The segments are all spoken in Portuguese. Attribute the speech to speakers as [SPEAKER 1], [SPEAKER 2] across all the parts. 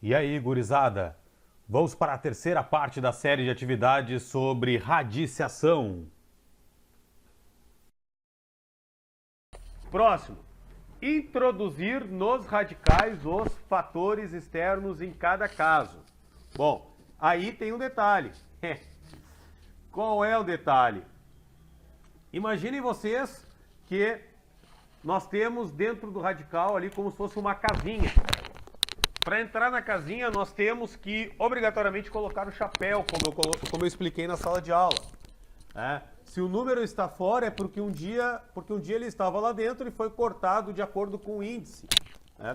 [SPEAKER 1] E aí, gurizada? Vamos para a terceira parte da série de atividades sobre radiciação. Próximo. Introduzir nos radicais os fatores externos em cada caso. Bom, aí tem um detalhe. Qual é o detalhe? Imaginem vocês que nós temos dentro do radical ali como se fosse uma casinha. Para entrar na casinha, nós temos que obrigatoriamente colocar o chapéu, como eu expliquei na sala de aula. Se o número está fora, é porque um dia ele estava lá dentro e foi cortado de acordo com o índice.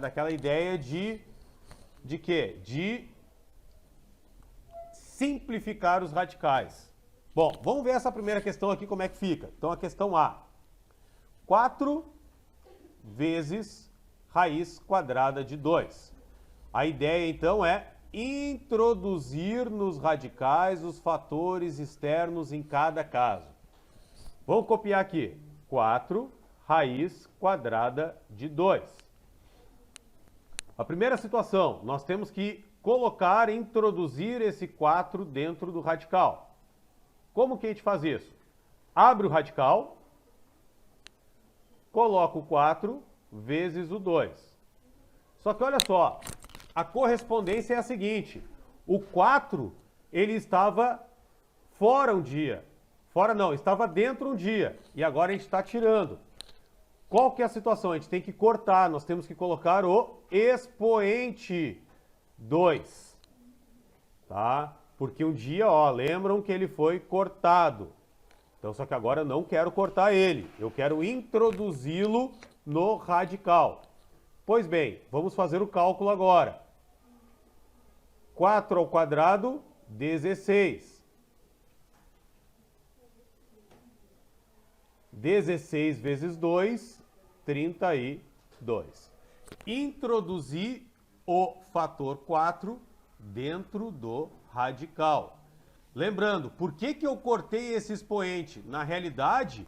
[SPEAKER 1] Daquela ideia de quê? De simplificar os radicais. Bom, vamos ver essa primeira questão aqui, como é que fica. Então, a questão A. 4 vezes raiz quadrada de 2. A ideia, então, é introduzir nos radicais os fatores externos em cada caso. Vamos copiar aqui. 4 raiz quadrada de 2. A primeira situação, nós temos que introduzir esse 4 dentro do radical. Como que a gente faz isso? Abre o radical, coloca o 4 vezes o 2. Só que olha só, a correspondência é a seguinte: o 4, ele estava fora um dia. Fora não, estava dentro um dia. E agora a gente está tirando. Qual que é a situação? A gente tem que cortar, nós temos que colocar o expoente 2. Tá? Porque um dia, lembram que ele foi cortado. Então, só que agora eu não quero cortar ele. Eu quero introduzi-lo no radical. Pois bem, vamos fazer o cálculo agora. 4 ao quadrado, 16. 16 vezes 2, 32. Introduzi o fator 4 dentro do radical. Lembrando, por que eu cortei esse expoente? Na realidade,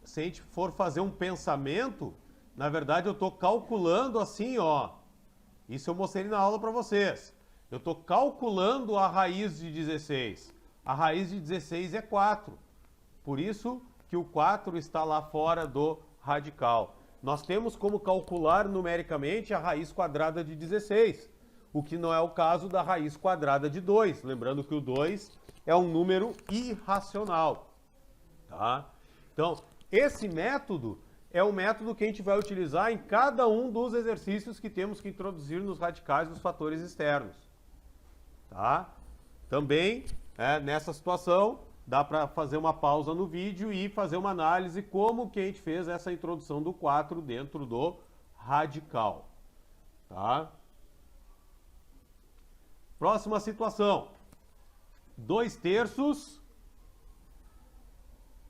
[SPEAKER 1] se a gente for fazer um pensamento, na verdade eu estou calculando assim, Isso eu mostrei na aula para vocês. Eu estou calculando a raiz de 16. A raiz de 16 é 4. Por isso que o 4 está lá fora do radical. Nós temos como calcular numericamente a raiz quadrada de 16, o que não é o caso da raiz quadrada de 2. Lembrando que o 2 é um número irracional. Tá? Então, esse método é o método que a gente vai utilizar em cada um dos exercícios que temos que introduzir nos radicais dos fatores externos. Tá? Também, nessa situação, dá para fazer uma pausa no vídeo e fazer uma análise como que a gente fez essa introdução do 4 dentro do radical. Tá? Próxima situação. 2/3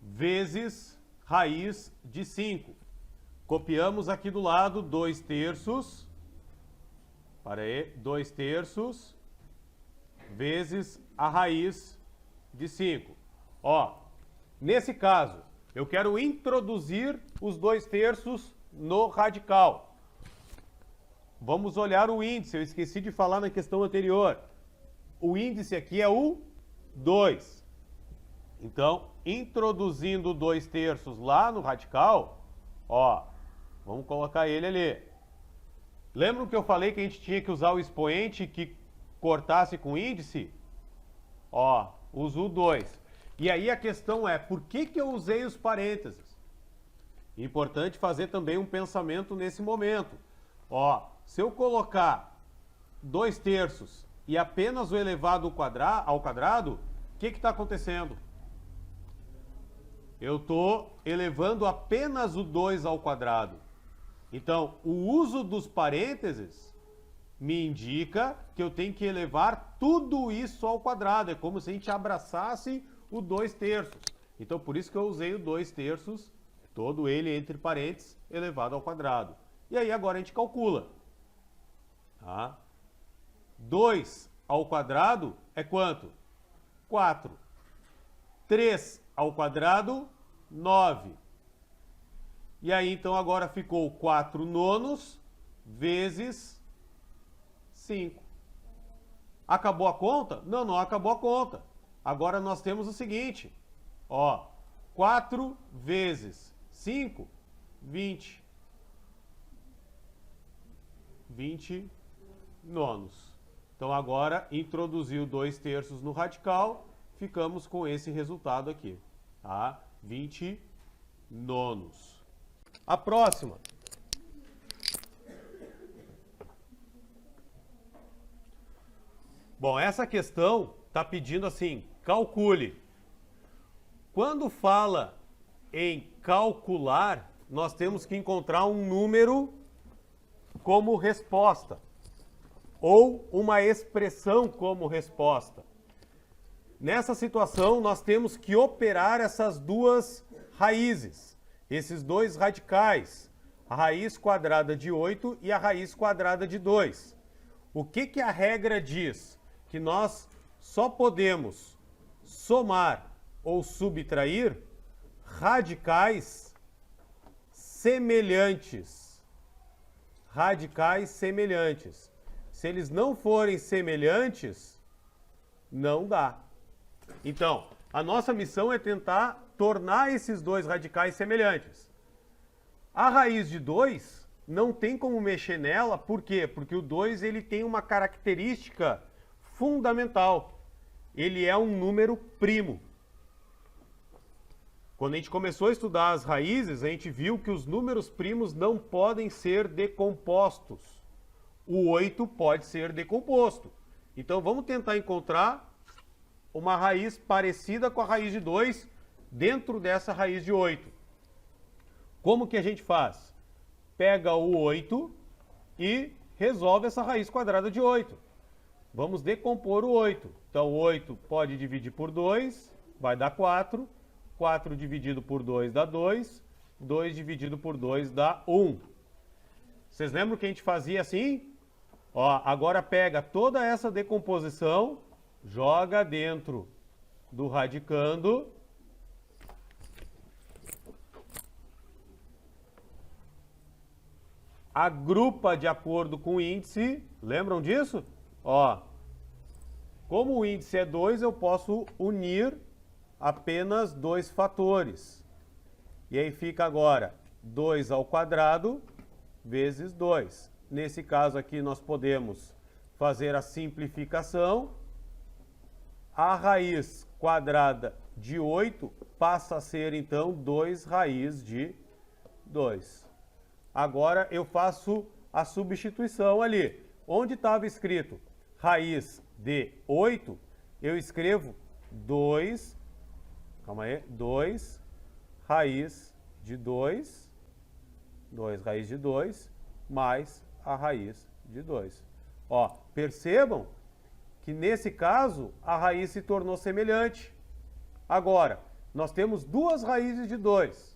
[SPEAKER 1] vezes raiz de 5. Copiamos aqui do lado 2/3. Para aí, 2/3 vezes a raiz de 5. Nesse caso, eu quero introduzir os 2/3 no radical. Vamos olhar o índice, eu esqueci de falar na questão anterior. O índice aqui é o 2. Então, introduzindo 2/3 lá no radical, vamos colocar ele ali. Lembram que eu falei que a gente tinha que usar o expoente que cortasse com índice? Uso o 2. E aí a questão é, por que eu usei os parênteses? Importante fazer também um pensamento nesse momento. Se eu colocar 2/3 e apenas o elevado ao quadrado, o que está acontecendo? Eu estou elevando apenas o 2 ao quadrado. Então, o uso dos parênteses me indica que eu tenho que elevar tudo isso ao quadrado. É como se a gente abraçasse o 2/3. Então, por isso que eu usei o 2/3, todo ele entre parênteses, elevado ao quadrado. E aí, agora a gente calcula. 2 ao quadrado é quanto? 4. 3 ao quadrado, 9. E aí, então, agora ficou 4 nonos vezes 5. Acabou a conta? Não, não acabou a conta. Agora nós temos o seguinte, ó, 4 vezes 5, 20. 20 nonos. Então agora introduziu 2/3 no radical, ficamos com esse resultado aqui, tá? 20 nonos. A próxima. Bom, essa questão está pedindo assim, calcule. Quando fala em calcular, nós temos que encontrar um número como resposta, ou uma expressão como resposta. Nessa situação, nós temos que operar essas duas raízes, esses dois radicais, a raiz quadrada de 8 e a raiz quadrada de 2. O que a regra diz? Que nós só podemos somar ou subtrair radicais semelhantes. Radicais semelhantes. Se eles não forem semelhantes, não dá. Então, a nossa missão é tentar tornar esses dois radicais semelhantes. A raiz de 2 não tem como mexer nela, por quê? Porque o 2 ele tem uma característica fundamental. Ele é um número primo. Quando a gente começou a estudar as raízes, a gente viu que os números primos não podem ser decompostos. O 8 pode ser decomposto. Então vamos tentar encontrar uma raiz parecida com a raiz de 2 dentro dessa raiz de 8. Como que a gente faz? Pega o 8 e resolve essa raiz quadrada de 8. Vamos decompor o 8. Então, 8 pode dividir por 2, vai dar 4. 4 dividido por 2 dá 2. 2 dividido por 2 dá 1. Vocês lembram que a gente fazia assim? Ó, agora pega toda essa decomposição, joga dentro do radicando. Agrupa de acordo com o índice. Lembram disso? Ó, como o índice é 2, eu posso unir apenas 2 fatores. E aí fica agora 2 ao quadrado vezes 2. Nesse caso aqui nós podemos fazer a simplificação. A raiz quadrada de 8 passa a ser então 2 raiz de 2. Agora eu faço a substituição ali. Onde estava escrito raiz de 8, eu escrevo 2, calma aí, 2 raiz de 2, 2 raiz de 2, mais a raiz de 2. Ó, percebam que nesse caso a raiz se tornou semelhante. Agora, nós temos duas raízes de 2.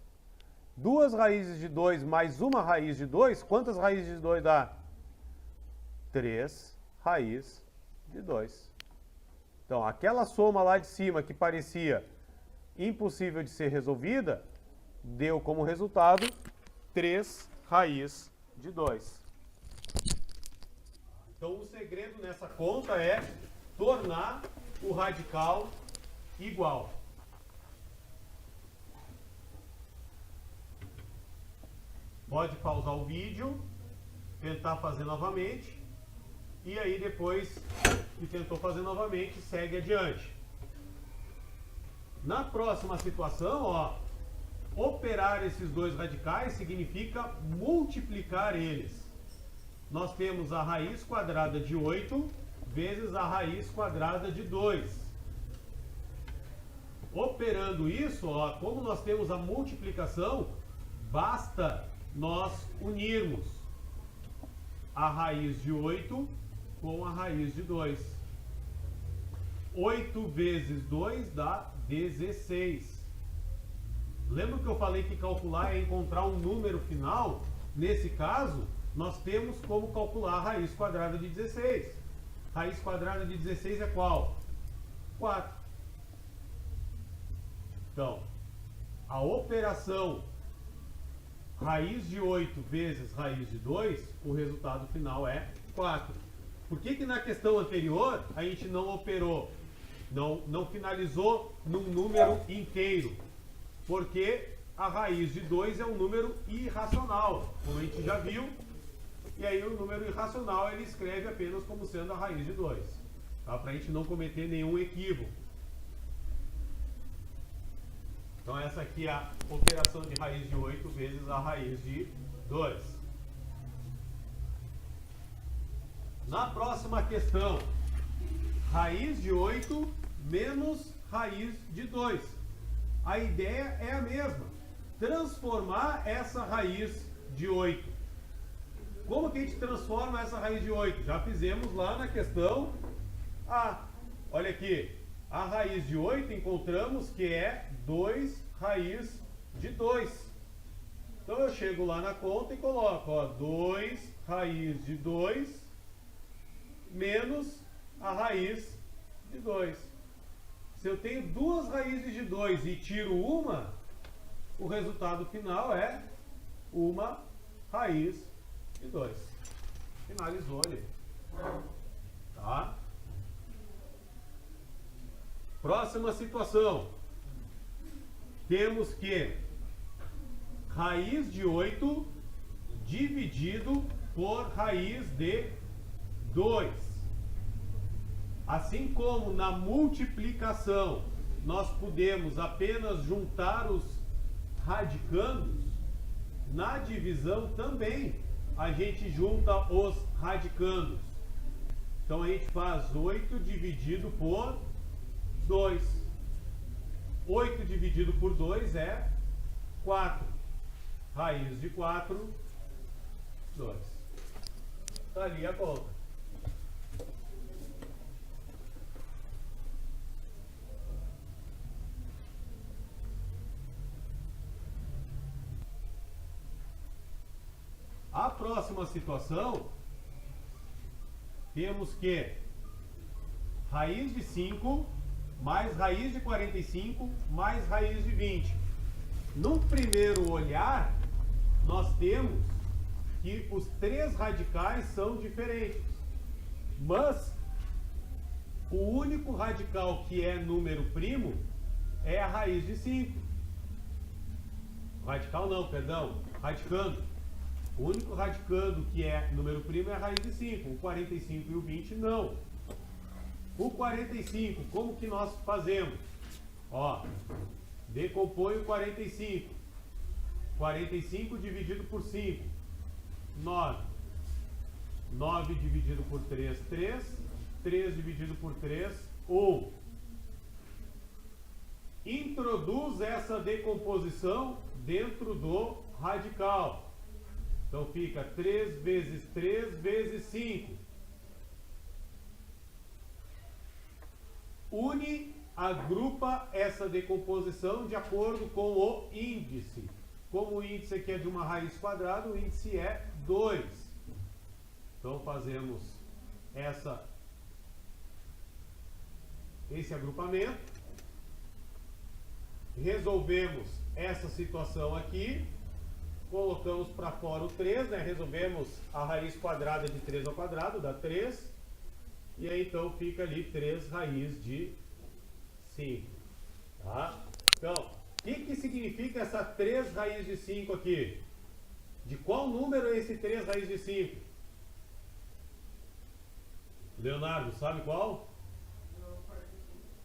[SPEAKER 1] Duas raízes de 2 mais uma raiz de 2, quantas raízes de 2 dá? 3 raiz de 2. Então, aquela soma lá de cima que parecia impossível de ser resolvida, deu como resultado 3 raiz de 2. Então, o segredo nessa conta é tornar o radical igual. Pode pausar o vídeo, tentar fazer novamente, e aí depois que tentou fazer novamente, segue adiante. Na próxima situação, ó, operar esses dois radicais significa multiplicar eles. Nós temos a raiz quadrada de 8 vezes a raiz quadrada de 2. Operando isso, ó, como nós temos a multiplicação, basta nós unirmos a raiz de 8 com a raiz de 2. 8 vezes 2 dá 16. Lembra que eu falei que calcular é encontrar um número final? Nesse caso, nós temos como calcular a raiz quadrada de 16. Raiz quadrada de 16 é qual? 4. Então, a operação raiz de 8 vezes raiz de 2, o resultado final é 4. Por que que na questão anterior a gente não operou, não finalizou num número inteiro? Porque a raiz de 2 é um número irracional, como a gente já viu. E aí o número irracional ele escreve apenas como sendo a raiz de 2. Tá? Para a gente não cometer nenhum equívoco. Então essa aqui é a operação de raiz de 8 vezes a raiz de 2. Na próxima questão, raiz de 8 menos raiz de 2. A ideia é a mesma, transformar essa raiz de 8. Como que a gente transforma essa raiz de 8? Já fizemos lá na questão A. Olha aqui, a raiz de 8 encontramos que é 2 raiz de 2. Então eu chego lá na conta e coloco, ó, 2 raiz de 2 menos a raiz de 2. Se eu tenho duas raízes de 2 e tiro uma, o resultado final é uma raiz de 2. Finalizou ali. Tá? Próxima situação. Temos que raiz de 8 dividido por raiz de 2. Assim como na multiplicação nós podemos apenas juntar os radicandos, na divisão também a gente junta os radicandos. Então a gente faz 8 dividido por 2. 8 dividido por 2 é 4. Raiz de 4, 2. Está ali a conta. A próxima situação, temos que raiz de 5 mais raiz de 45 mais raiz de 20. Num primeiro olhar, nós temos que os três radicais são diferentes. Mas o único radical que é número primo é a raiz de 5. Radical não, perdão, radicando. O único radicando que é número primo é a raiz de 5. O 45 e o 20 não. O 45, como que nós fazemos? Ó, decompõe o 45. 45 dividido por 5, 9. 9 dividido por 3, 3. 3 dividido por 3, 1. Introduz essa decomposição dentro do radical. Então fica 3 vezes 3 vezes 5. Une, agrupa essa decomposição de acordo com o índice. Como o índice aqui é de uma raiz quadrada, o índice é 2. Então fazemos esse agrupamento. Resolvemos essa situação aqui. Colocamos para fora o 3, né? Resolvemos a raiz quadrada de 3 ao quadrado, dá 3. E aí então fica ali 3 raiz de 5. Tá? Então, o que significa essa 3 raiz de 5 aqui? De qual número é esse 3 raiz de 5? Leonardo, sabe qual?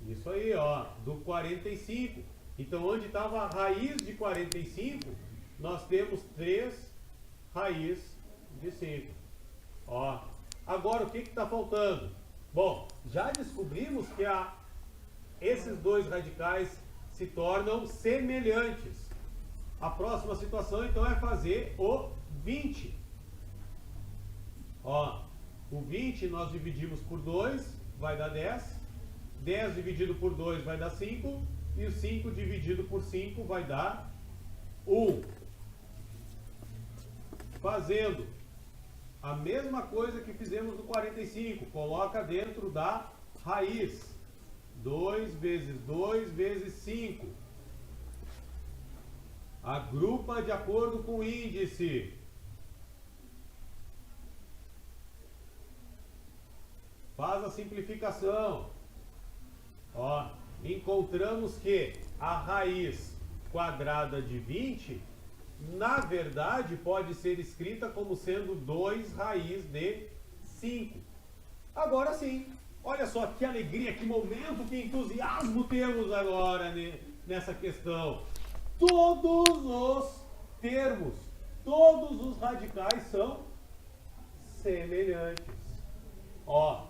[SPEAKER 1] Isso aí, ó, do 45. Então, onde estava a raiz de 45, nós temos 3 raiz de 5. Ó, agora o que está faltando? Bom, já descobrimos que esses dois radicais se tornam semelhantes. A próxima situação, então, é fazer o 20. Ó, o 20 nós dividimos por 2, vai dar 10. 10 dividido por 2 vai dar 5. E o 5 dividido por 5 vai dar 1. Fazendo a mesma coisa que fizemos no 45. Coloca dentro da raiz. 2 vezes 2 vezes 5. Agrupa de acordo com o índice. faz a simplificação. Ó, encontramos que a raiz quadrada de 20, na verdade, pode ser escrita como sendo 2 raiz de 5. Agora sim, olha só que alegria, que momento, que entusiasmo temos agora nessa questão. Todos os termos, todos os radicais são semelhantes. Ó,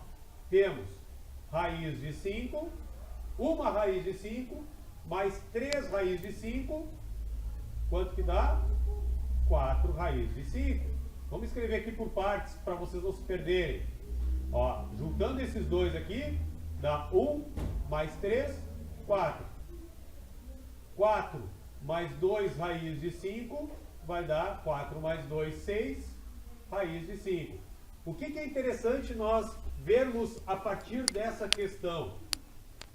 [SPEAKER 1] temos raiz de 5, uma raiz de 5, mais 3 raízes de 5, quanto que dá? 4 raízes de 5. Vamos escrever aqui por partes, para vocês não se perderem. Ó, juntando esses dois aqui, dá 1 mais 3, 4. 4 mais 2 raízes de 5, vai dar 4 mais 2, 6 raízes de 5. O que é interessante nós vermos a partir dessa questão?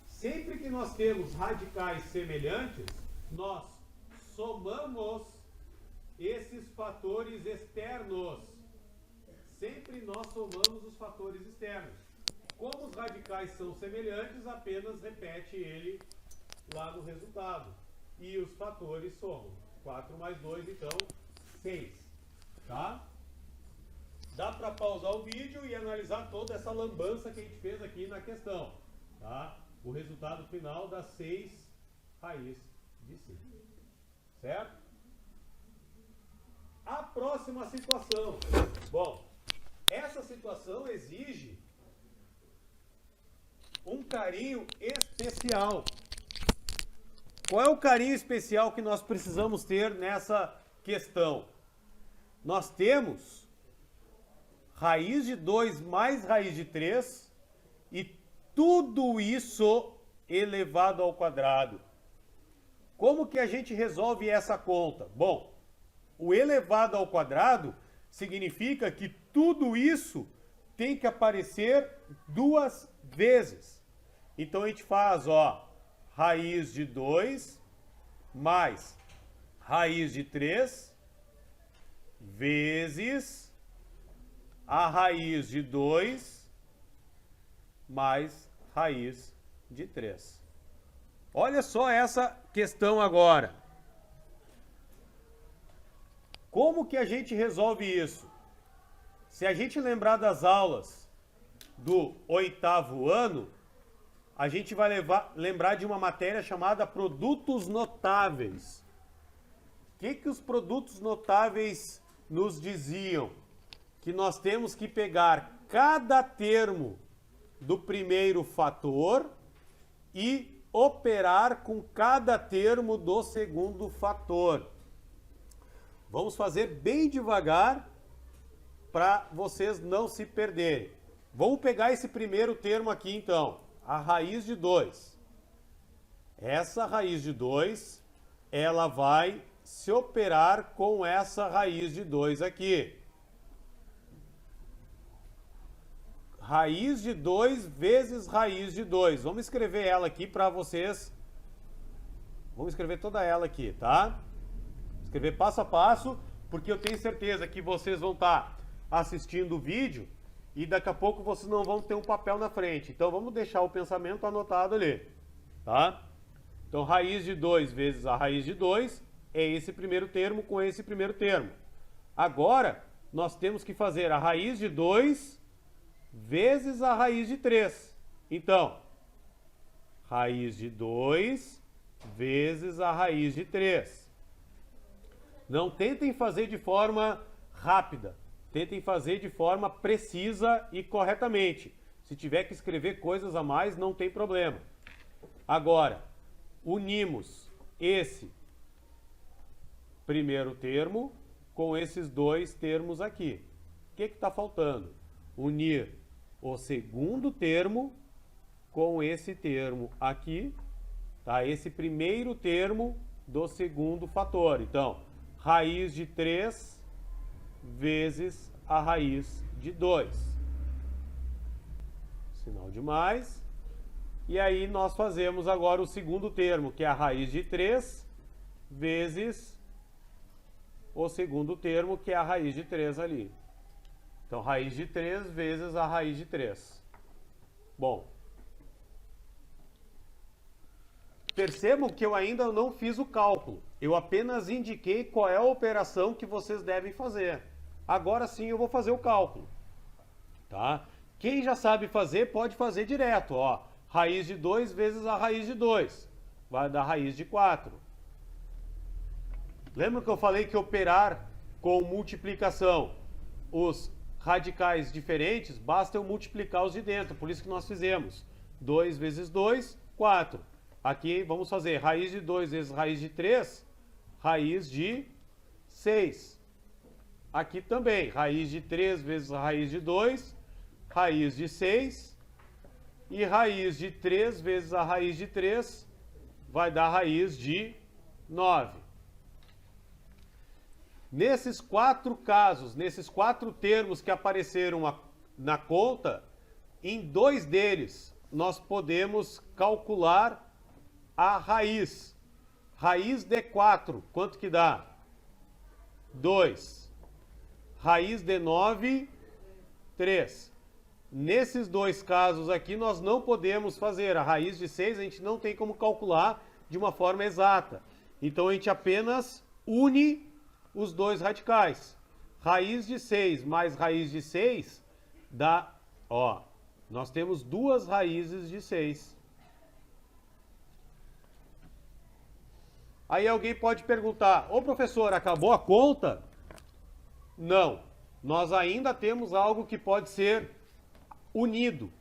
[SPEAKER 1] Sempre que nós temos radicais semelhantes, nós somamos esses fatores externos. Sempre nós somamos os fatores externos. Como os radicais são semelhantes, apenas repete ele lá no resultado. E os fatores somam. 4 mais 2, então, 6. Tá? Dá para pausar o vídeo e analisar toda essa lambança que a gente fez aqui na questão. Tá? O resultado final dá 6 raiz de 5. Certo? A próxima situação. Bom, essa situação exige um carinho especial. Qual é o carinho especial que nós precisamos ter nessa questão? Nós temos raiz de 2 mais raiz de 3 e tudo isso elevado ao quadrado. Como que a gente resolve essa conta? Bom, o elevado ao quadrado significa que tudo isso tem que aparecer 2 vezes. Então a gente faz, ó, raiz de 2 mais raiz de 3 vezes a raiz de 2 mais raiz de 3. Olha só essa questão agora. Como que a gente resolve isso? Se a gente lembrar das aulas do 8º ano, a gente vai lembrar de uma matéria chamada produtos notáveis. O que os produtos notáveis nos diziam? Que nós temos que pegar cada termo do primeiro fator e operar com cada termo do segundo fator. Vamos fazer bem devagar para vocês não se perderem. Vamos pegar esse primeiro termo aqui então, a raiz de 2. Essa raiz de 2, ela vai se operar com essa raiz de 2 aqui. Raiz de 2 vezes raiz de 2. Vamos escrever ela aqui para vocês. Vamos escrever toda ela aqui, tá? Escrever passo a passo, porque eu tenho certeza que vocês vão estar assistindo o vídeo e daqui a pouco vocês não vão ter um papel na frente. Então vamos deixar o pensamento anotado ali, tá? Então raiz de 2 vezes a raiz de 2 é esse primeiro termo com esse primeiro termo. Agora nós temos que fazer a raiz de 2 vezes a raiz de 3. Então, raiz de 2 vezes a raiz de 3. Não tentem fazer de forma rápida. Tentem fazer de forma precisa e corretamente. Se tiver que escrever coisas a mais, não tem problema. Agora, unimos esse primeiro termo com esses 2 termos aqui. O que está faltando? Unir o segundo termo com esse termo aqui, tá? Esse primeiro termo do segundo fator. Então, raiz de 3 vezes a raiz de 2. Sinal de mais. E aí nós fazemos agora o segundo termo, que é a raiz de 3 vezes o segundo termo, que é a raiz de 3 ali. Então, raiz de 3 vezes a raiz de 3. Bom, percebam que eu ainda não fiz o cálculo. Eu apenas indiquei qual é a operação que vocês devem fazer. Agora sim eu vou fazer o cálculo. Tá? Quem já sabe fazer, pode fazer direto. Ó. Raiz de 2 vezes a raiz de 2. Vai dar raiz de 4. Lembra que eu falei que operar com multiplicação os radicais diferentes, basta eu multiplicar os de dentro. Por isso que nós fizemos 2 vezes 2, 4. Aqui vamos fazer raiz de 2 vezes raiz de 3, raiz de 6. Aqui também, raiz de 3 vezes raiz de 2, raiz de 6. E raiz de 3 vezes a raiz de 3 vai dar raiz de 9. Nesses 4 casos, nesses 4 termos que apareceram na conta, em 2 deles nós podemos calcular a raiz. Raiz de 4, quanto que dá? 2. Raiz de 9, 3. Nesses 2 casos aqui, nós não podemos fazer. A raiz de 6 a gente não tem como calcular de uma forma exata. Então, a gente apenas une os 2 radicais. Raiz de 6 mais raiz de 6 dá... Ó, nós temos 2 raízes de 6. Aí alguém pode perguntar, ô professor, acabou a conta? Não, nós ainda temos algo que pode ser unido,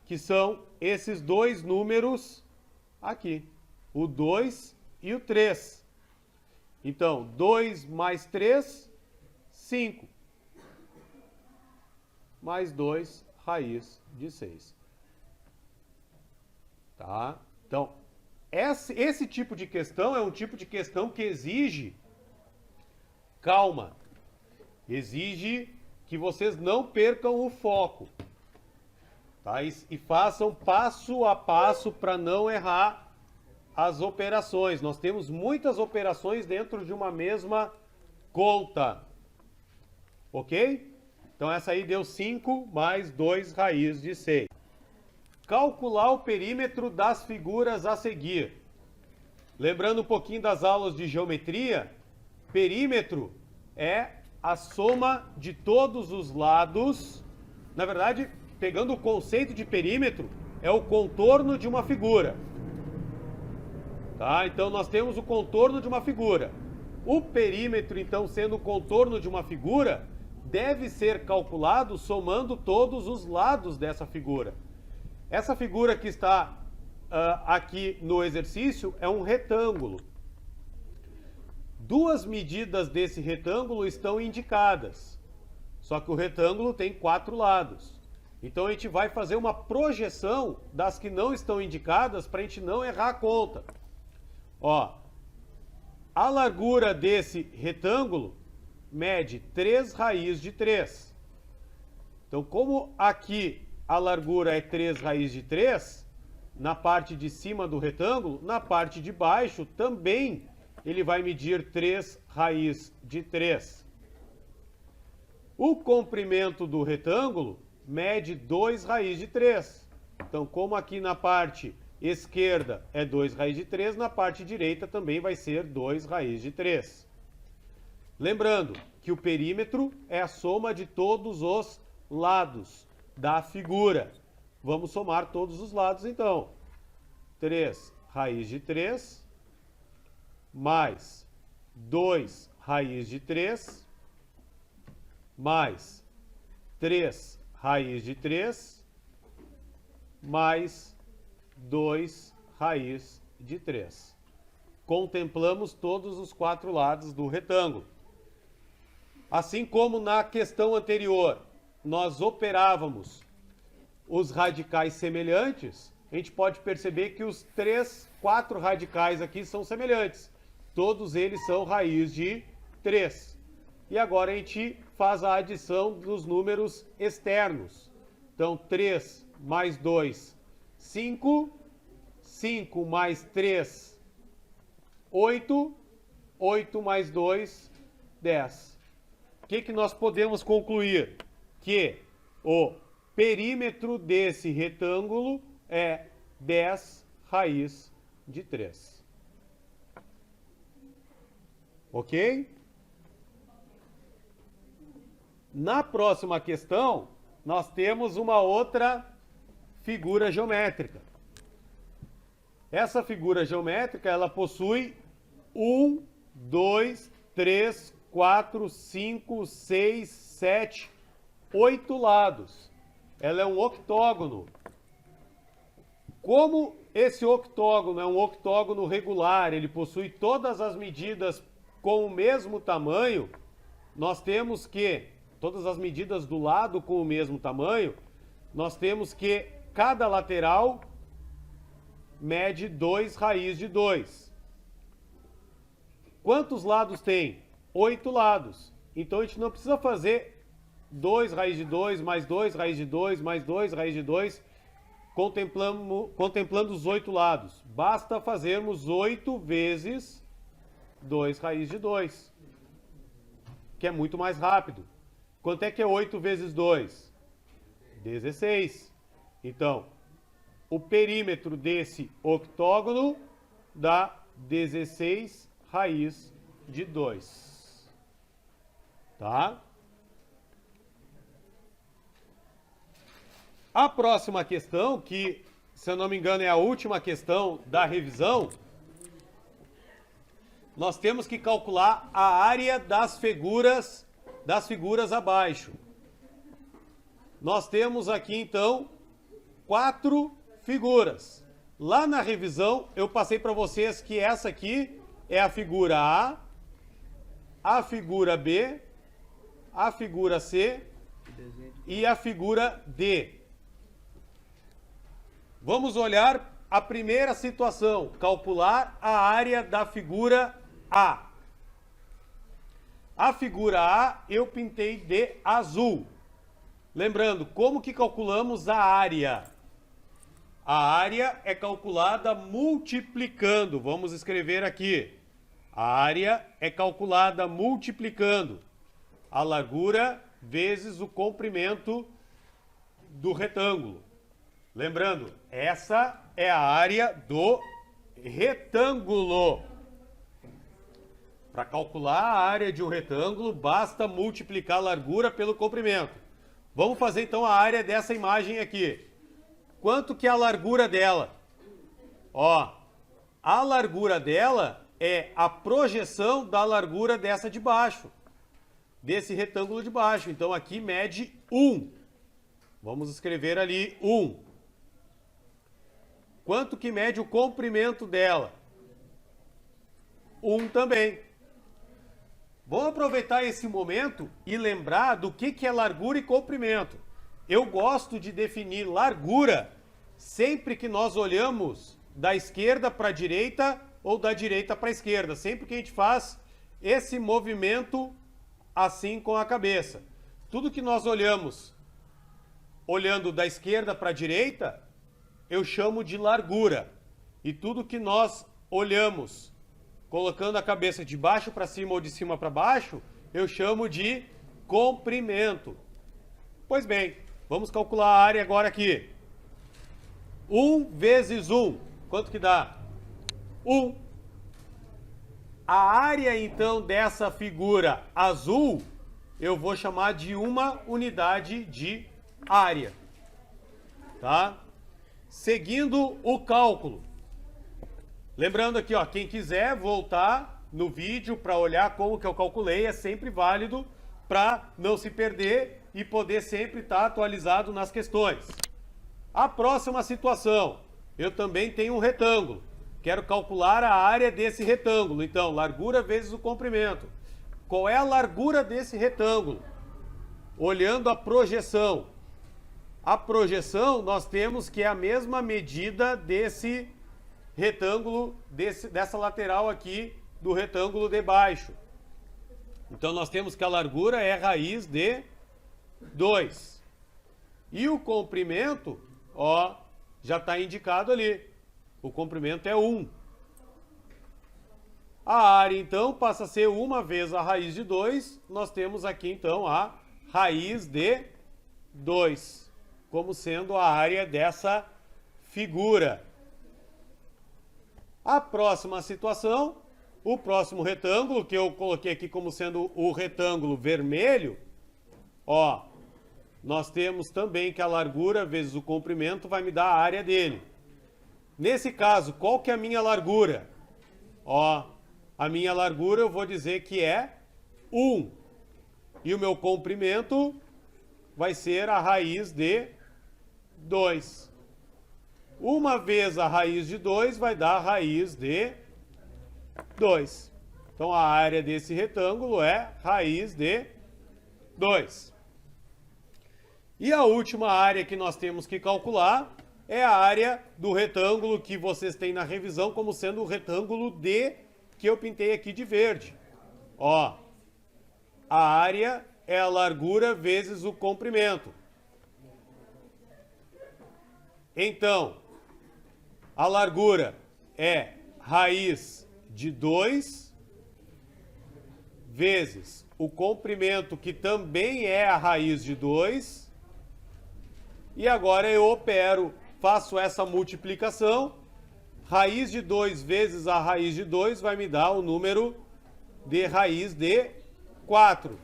[SPEAKER 1] que são esses 2 números aqui, o 2 e o 3. Então, 2 mais 3, 5. Mais 2, raiz de 6. Tá? Então, esse tipo de questão é um tipo de questão que exige calma. Exige que vocês não percam o foco. Tá? E façam passo a passo para não errar as operações. Nós temos muitas operações dentro de uma mesma conta. Ok? Então essa aí deu 5 mais 2 raiz de 6. Calcular o perímetro das figuras a seguir. Lembrando um pouquinho das aulas de geometria, perímetro é a soma de todos os lados. Na verdade, pegando o conceito de perímetro, é o contorno de uma figura. Tá? Então nós temos o contorno de uma figura. O perímetro, então, sendo o contorno de uma figura, deve ser calculado somando todos os lados dessa figura. Essa figura que está aqui no exercício é um retângulo. 2 medidas desse retângulo estão indicadas. Só que o retângulo tem 4 lados. Então a gente vai fazer uma projeção das que não estão indicadas para a gente não errar a conta. Ó, a largura desse retângulo mede 3 raiz de 3. Então, como aqui a largura é 3 raiz de 3, na parte de cima do retângulo, na parte de baixo também ele vai medir 3 raiz de 3. O comprimento do retângulo mede 2 raiz de 3. Então, como aqui na parte esquerda é 2 raiz de 3, na parte direita também vai ser 2 raiz de 3. Lembrando que o perímetro é a soma de todos os lados da figura. Vamos somar todos os lados então. 3 raiz de 3 mais 2 raiz de 3 mais 3 raiz de 3 mais 2 raiz de 3. Contemplamos todos os 4 lados do retângulo. Assim como na questão anterior, nós operávamos os radicais semelhantes, a gente pode perceber que os 4 radicais aqui são semelhantes. Todos eles são raiz de 3. E agora a gente faz a adição dos números externos. Então, 3 mais 2, 5. 5 mais 3, 8. 8 mais 2, 10. O que nós podemos concluir? Que o perímetro desse retângulo é 10 raiz de 3. Ok? Na próxima questão, nós temos uma outra figura geométrica. Essa figura geométrica, ela possui 1, 2, 3, 4, 5, 6, 7, 8 lados. Ela é um octógono. Como esse octógono é um octógono regular, ele possui todas as medidas com o mesmo tamanho, nós temos que, todas as medidas do lado com o mesmo tamanho, nós temos que cada lateral mede 2 raiz de 2. Quantos lados tem? 8 lados. Então a gente não precisa fazer 2 raiz de 2, mais 2 raiz de 2, mais 2 raiz de 2, contemplando os 8 lados. Basta fazermos 8 vezes 2 raiz de 2, que é muito mais rápido. Quanto é que é 8 vezes 2? 16. Então, o perímetro desse octógono dá 16 raiz de 2. Tá? A próxima questão, que, se eu não me engano, é a última questão da revisão, nós temos que calcular a área das figuras abaixo. Nós temos aqui, então, 4 figuras. Lá na revisão, eu passei para vocês que essa aqui é a figura a figura B, a figura C e a figura D. Vamos olhar a primeira situação, calcular a área da figura A. A figura A eu pintei de azul. Lembrando, como que calculamos a área? A área é calculada multiplicando. Vamos escrever aqui. A área é calculada multiplicando a largura vezes o comprimento do retângulo. Lembrando, essa é a área do retângulo. Para calcular a área de um retângulo, basta multiplicar a largura pelo comprimento. Vamos fazer então a área dessa imagem aqui. Quanto que é a largura dela? Ó, a largura dela é a projeção da largura dessa de baixo, desse retângulo de baixo. Então aqui mede 1. Vamos escrever ali 1. Quanto que mede o comprimento dela? 1 também. Vamos aproveitar esse momento e lembrar do que é largura e comprimento. Eu gosto de definir largura sempre que nós olhamos da esquerda para a direita ou da direita para a esquerda. Sempre que a gente faz esse movimento assim com a cabeça. Tudo que nós olhamos olhando da esquerda para a direita, eu chamo de largura. E tudo que nós olhamos colocando a cabeça de baixo para cima ou de cima para baixo, eu chamo de comprimento. Pois bem, vamos calcular a área agora aqui. 1 vezes 1, quanto que dá? 1. A área, então, dessa figura azul, eu vou chamar de uma unidade de área. Tá? Seguindo o cálculo. Lembrando aqui, ó, quem quiser voltar no vídeo para olhar como que eu calculei, é sempre válido para não se perder e poder sempre estar atualizado nas questões. A próxima situação, eu também tenho um retângulo. Quero calcular a área desse retângulo. Então, largura vezes o comprimento. Qual é a largura desse retângulo? Olhando a projeção. A projeção, nós temos que é a mesma medida desse retângulo, dessa lateral aqui do retângulo de baixo. Então, nós temos que a largura é raiz de 2. E o comprimento, ó, já está indicado ali. O comprimento é 1. A área, então, passa a ser 1 vezes a raiz de 2. Nós temos aqui, então, a raiz de 2. como sendo a área dessa figura. A próxima situação, o próximo retângulo, que eu coloquei aqui como sendo o retângulo vermelho, ó, nós temos também que a largura vezes o comprimento vai me dar a área dele. Nesse caso, qual que é a minha largura? Ó, a minha largura eu vou dizer que é 1. E o meu comprimento vai ser a raiz de 2. Uma vez a raiz de 2 vai dar a raiz de 2. Então a área desse retângulo é raiz de 2. E a última área que nós temos que calcular é a área do retângulo que vocês têm na revisão como sendo o retângulo D, que eu pintei aqui de verde. Ó, a área é a largura vezes o comprimento. Então, a largura é raiz de 2 vezes o comprimento, que também é a raiz de 2. E agora eu opero, faço essa multiplicação. Raiz de 2 vezes a raiz de 2 vai me dar o número de raiz de 4.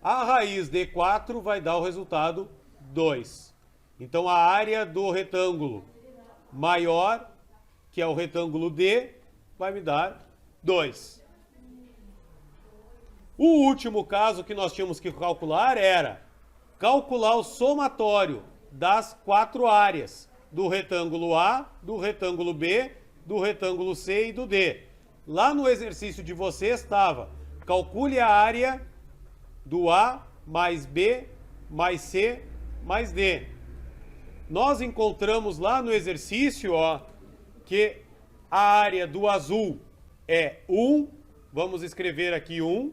[SPEAKER 1] A raiz de 4 vai dar o resultado 2. Então a área do retângulo maior, que é o retângulo D, vai me dar 2. O último caso que nós tínhamos que calcular era calcular o somatório das 4 áreas, do retângulo A, do retângulo B, do retângulo C e do D. Lá no exercício de vocês estava, calcule a área do A mais B mais C mais D. Nós encontramos lá no exercício, ó, que a área do azul é 1, vamos escrever aqui 1.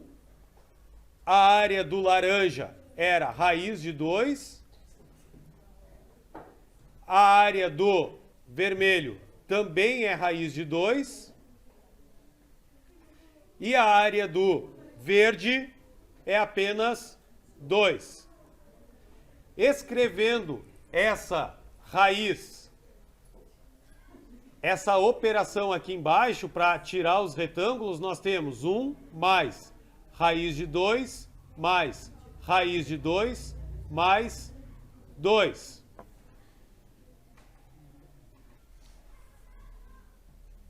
[SPEAKER 1] A área do laranja era raiz de 2. A área do vermelho também é raiz de 2. E a área do verde é apenas 2. Escrevendo essa raiz, essa operação aqui embaixo, para tirar os retângulos, nós temos 1 mais raiz de 2 mais raiz de 2 mais 2.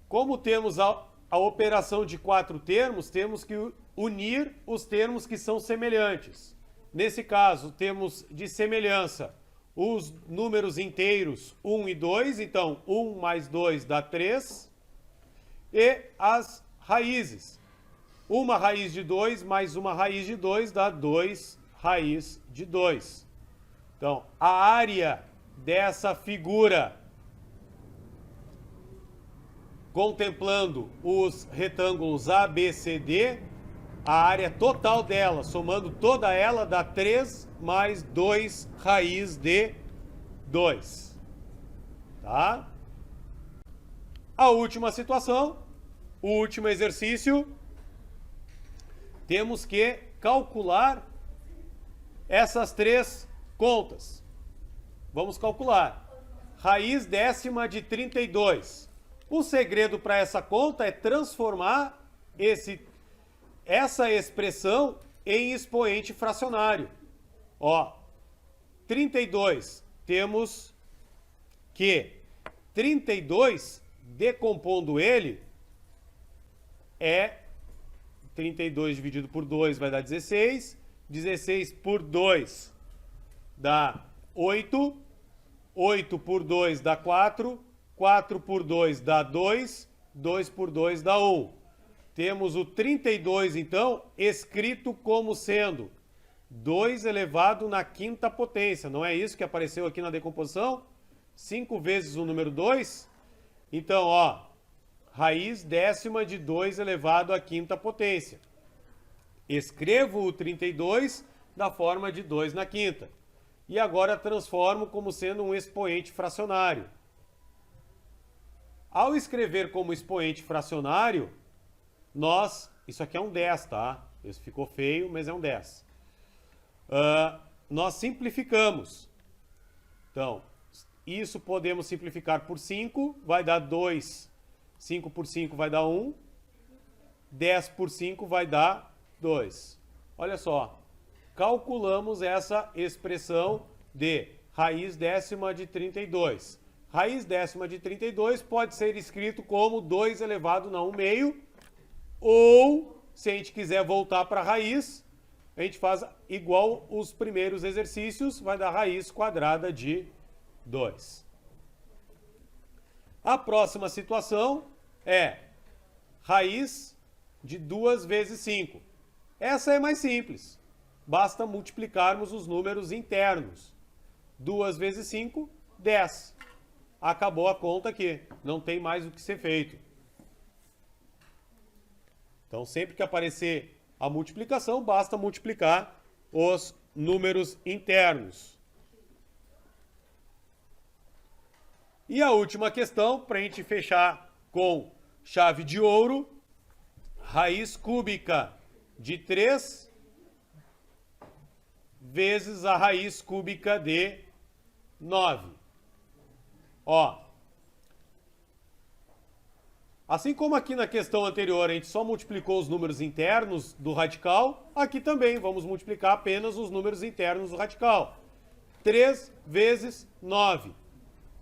[SPEAKER 1] Como temos a operação de 4 termos, temos que unir os termos que são semelhantes. Nesse caso, temos de semelhança os números inteiros 1 e 2, então 1 mais 2 dá 3, e as raízes. Uma raiz de 2 mais uma raiz de 2 dá 2 raiz de 2. Então, a área dessa figura, contemplando os retângulos A, B, C, D, a área total dela, somando toda ela, dá 3 mais 2 raiz de 2. Tá? A última situação, o último exercício, temos que calcular essas 3 contas. Vamos calcular. Raiz décima de 32. O segredo para essa conta é transformar essa expressão em expoente fracionário. Ó, 32, temos que 32, decompondo ele, é 32 dividido por 2 vai dar 16, 16 por 2 dá 8, 8 por 2 dá 4, 4 por 2 dá 2, 2 por 2 dá 1. Temos o 32, então, escrito como sendo 2 elevado na quinta potência. Não é isso que apareceu aqui na decomposição? 5 vezes o número 2. Então, ó, raiz décima de 2 elevado à quinta potência. Escrevo o 32 da forma de 2 na quinta. E agora transformo como sendo um expoente fracionário. Ao escrever como expoente fracionário, isso aqui é um 10, tá? Isso ficou feio, mas é um 10. nós simplificamos. Então, isso podemos simplificar por 5, vai dar 2. 5 por 5 vai dar 1. 10 por 5 vai dar 2. Olha só, calculamos essa expressão de raiz décima de 32. Raiz décima de 32 pode ser escrito como 2 elevado a 1 meio, ou, se a gente quiser voltar para a raiz, a gente faz igual os primeiros exercícios, vai dar raiz quadrada de 2. A próxima situação é raiz de 2 vezes 5. Essa é mais simples. Basta multiplicarmos os números internos. 2 vezes 5, 10. Acabou a conta aqui. Não tem mais o que ser feito. Então, sempre que aparecer a multiplicação, basta multiplicar os números internos. E a última questão, para a gente fechar com chave de ouro, raiz cúbica de 3 vezes a raiz cúbica de 9. Ó, assim como aqui na questão anterior a gente só multiplicou os números internos do radical, aqui também vamos multiplicar apenas os números internos do radical. 3 vezes 9,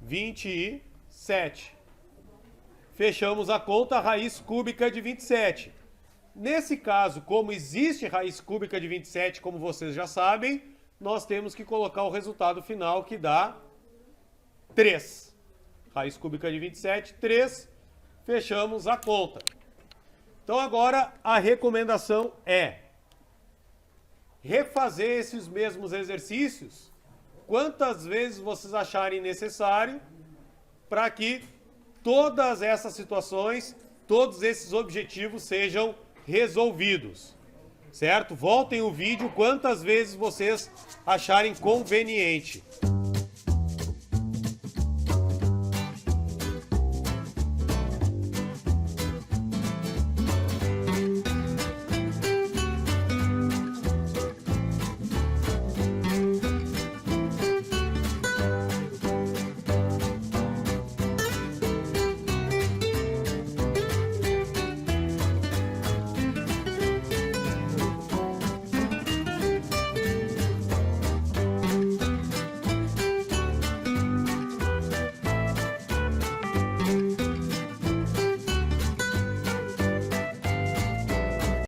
[SPEAKER 1] 27. Fechamos a conta, raiz cúbica de 27. Nesse caso, como existe raiz cúbica de 27, como vocês já sabem, nós temos que colocar o resultado final, que dá 3. Raiz cúbica de 27, 3. Fechamos a conta. Então agora a recomendação é refazer esses mesmos exercícios quantas vezes vocês acharem necessário para que todas essas situações, todos esses objetivos sejam resolvidos, certo? Voltem o vídeo quantas vezes vocês acharem conveniente.